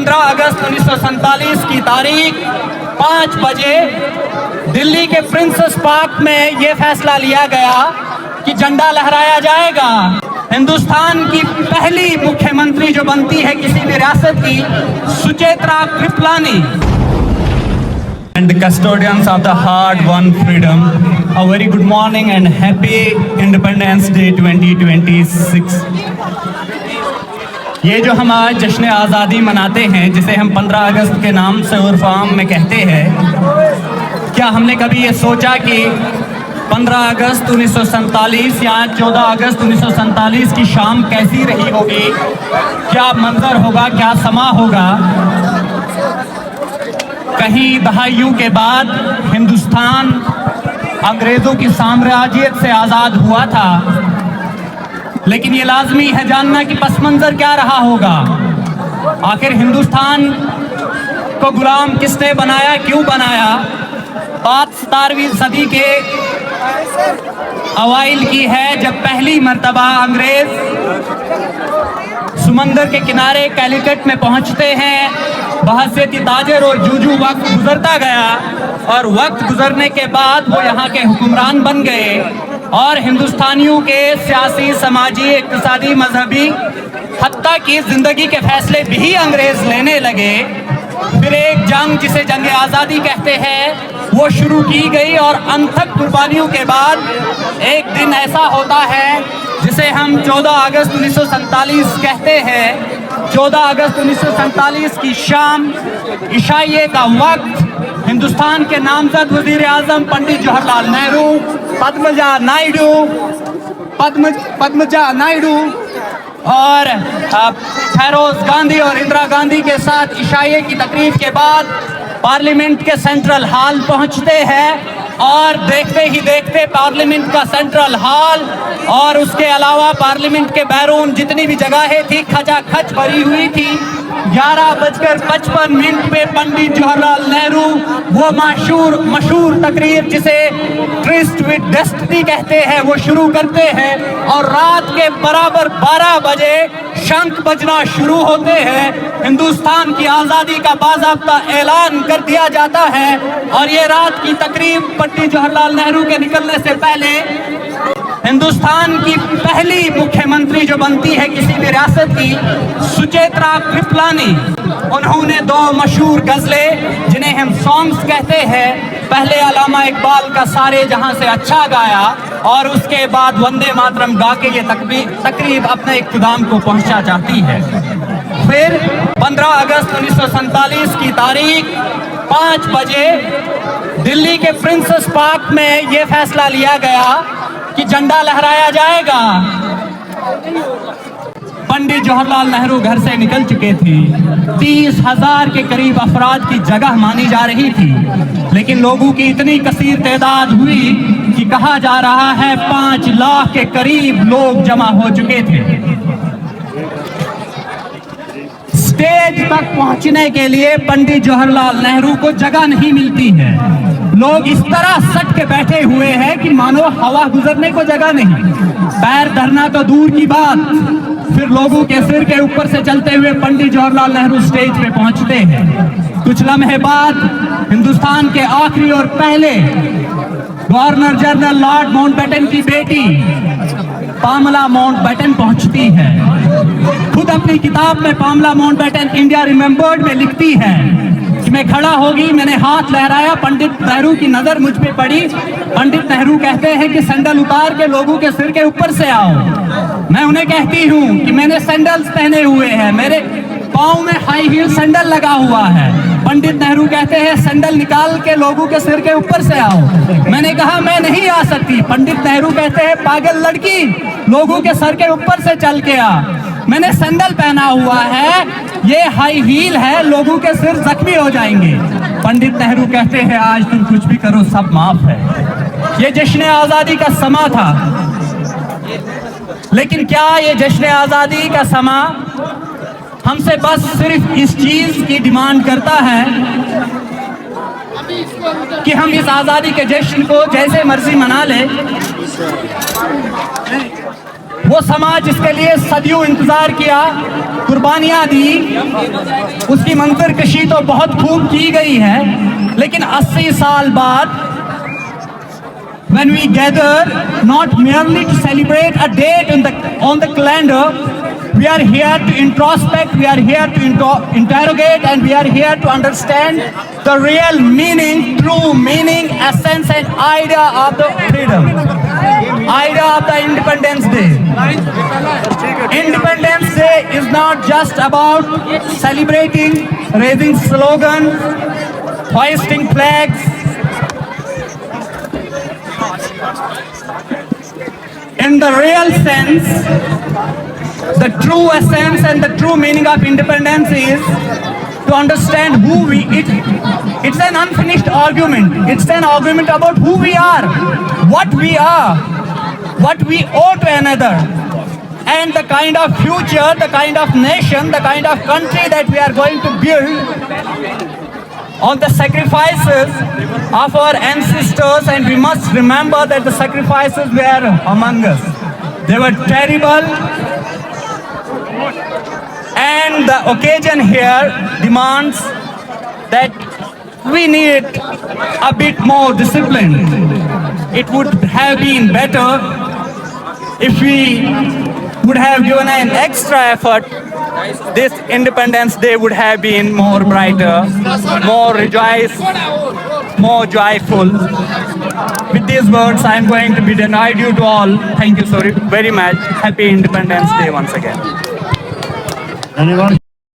15 अगस्त 1947 की तारीख 5 बजे दिल्ली के प्रिंसेस पार्क में ये फैसला लिया गया कि झंडा लहराया जाएगा। हिंदुस्तान की पहली मुख्यमंत्री जो बनती है किसी भी रियासत की, सुचेत्रा Kripalani. And the custodians of the hard-won freedom, a very good morning and happy Independence Day 2026। ये जो हम आज जश्न आज़ादी मनाते हैं, जिसे हम 15 अगस्त के नाम से उर्फ आम में कहते हैं, क्या हमने कभी ये सोचा कि 15 अगस्त 1947 या 14 अगस्त 1947 की शाम कैसी रही होगी, क्या मंजर होगा, क्या समा होगा? कहीं दहाइयों के बाद हिंदुस्तान अंग्रेजों की साम्राज्यत से आज़ाद हुआ था, लेकिन ये लाजमी है जानना कि पस मंजर क्या रहा होगा। आखिर हिंदुस्तान को गुलाम किसने बनाया, क्यों बनाया? बात 17वीं सदी के अवाइल की है, जब पहली मर्तबा अंग्रेज समंदर के किनारे कैलिकट में पहुंचते हैं। बहसीयत ताजिर और जूझू वक्त गुजरता गया और वक्त गुजरने के बाद वो यहाँ के हुक्मरान बन गए और हिंदुस्तानियों के सियासी, समाजी, इक़्तिसादी, मजहबी, हत्ता की ज़िंदगी के फैसले भी अंग्रेज लेने लगे। फिर एक जंग, जिसे जंग आज़ादी कहते हैं, वो शुरू की गई और अनथक कुर्बानियों के बाद एक दिन ऐसा होता है जिसे हम 14 अगस्त 1947 कहते हैं। 14 अगस्त 1947 की शाम, इशाइये का वक्त, हिंदुस्तान के नामजद वजीर आज़म पंडित जवाहरलाल नेहरू, पद्मजा नायडू और फिरोज गांधी और इंदिरा गांधी के साथ इशाइये की तकरीब के बाद पार्लियामेंट के सेंट्रल हॉल पहुंचते हैं और देखते ही देखते पार्लियामेंट का सेंट्रल हॉल और उसके अलावा पार्लियामेंट के बैरून जितनी भी जगहें थी खचाखच भरी हुई थी। 11:55 पे पंडित जवाहरलाल नेहरू वो मशहूर तकरीर, जिसे ट्रिस्ट विद डेस्टिनी कहते हैं, वो शुरू करते हैं और रात के बराबर 12 बजे शंख बजना शुरू होते हैं। हिंदुस्तान की आज़ादी का बाज़ाब्ता ऐलान कर दिया जाता है और ये रात की तकरीब पंडित जवाहरलाल नेहरू के निकलने से पहले हिंदुस्तान की पहली मुख्यमंत्री जो बनती है किसी भी रियासत की, सुचेत्रा कृपलानी, उन्होंने 2 मशहूर गज़लें, जिन्हें हम सॉन्ग्स कहते हैं, पहले अल्लामा इकबाल का सारे जहां से अच्छा गाया और उसके बाद वंदे मातरम गा के ये तकरीब अपने इख्तिताम को पहुंचा जाती है। फिर 15 अगस्त 1947 की तारीख 5 बजे दिल्ली के प्रिंसेस पार्क में ये फैसला लिया गया कि झंडा लहराया जाएगा। पंडित जवाहरलाल नेहरू घर से निकल चुके थे। 30,000 के करीब अफराद की जगह मानी जा रही थी, लेकिन लोगों की इतनी कसीर तादाद हुई कि कहा जा रहा है 5 लाख के करीब लोग जमा हो चुके थे। स्टेज तक पहुंचने के लिए पंडित जवाहरलाल नेहरू को जगह नहीं मिलती है। लोग इस तरह सट के बैठे हुए हैं कि मानो हवा गुजरने को जगह नहीं। पैर धरना तो दूर की बात, फिर लोगों के सिर के ऊपर से चलते हुए पंडित जवाहरलाल नेहरू स्टेज पे पहुंचते हैं। कुछ लम्हे बाद हिंदुस्तान के आखिरी और पहले गवर्नर जनरल लॉर्ड माउंटबेटन की बेटी पामला माउंटबेटन पहुंचती है। खुद अपनी किताब में पामला माउंटबेटन इंडिया रिमेंबर्ड में लिखती है कि मैं खड़ा होगी, मैंने हाथ लहराया, पंडित नेहरू की नजर मुझ पे पड़ी। पंडित नेहरू कहते हैं कि सैंडल उतार के लोगों के सिर के ऊपर से आओ। मैं उन्हें कहती हूँ कि मैंने सैंडल्स पहने हुए हैं, मेरे पाँव में हाई हील सैंडल लगा हुआ है। पंडित नेहरू कहते हैं सैंडल निकाल के लोगों के सिर के ऊपर से आओ। मैंने कहा मैं नहीं आ सकती। पंडित नेहरू कहते हैं पागल लड़की, लोगों के सर के ऊपर से चल के आ। मैंने सैंडल पहना हुआ है, ये हाई हील है, लोगों के सिर जख्मी हो जाएंगे। पंडित नेहरू कहते हैं आज तुम कुछ भी करो सब माफ है। ये जश्न आज़ादी का समा था, लेकिन क्या ये जश्न आज़ादी का समा हमसे बस सिर्फ इस चीज की डिमांड करता है कि हम इस आज़ादी के जश्न को जैसे मर्जी मना ले? वो समाज जिसके लिए सदियों इंतजार किया, कुर्बानियां दी, उसकी मंजर कशी तो बहुत खूब की गई है, लेकिन 80 साल बाद when we gather not merely to celebrate a date on the calendar, we are here to introspect, we are here to interrogate, and we are here to understand the real meaning, true meaning, essence and idea of the freedom, idea of the Independence Day. Independence Day is not just about celebrating, raising slogans, hoisting flags. In the real sense, the true essence and the true meaning of independence is to understand who we it's an unfinished argument. It's an argument about who we are, what we owe to another, and the kind of future, the kind of nation, the kind of country that we are going to build on the sacrifices of our ancestors. And we must remember that the sacrifices were among us. They were terrible, and the occasion here demands that we need a bit more discipline. It would have been better if we would have given an extra effort. This Independence Day would have been more brighter, more rejoiced, more joyful. With these words, I am going to bid an adieu to all. Thank you so very much. Happy Independence Day once again. धन्यवाद।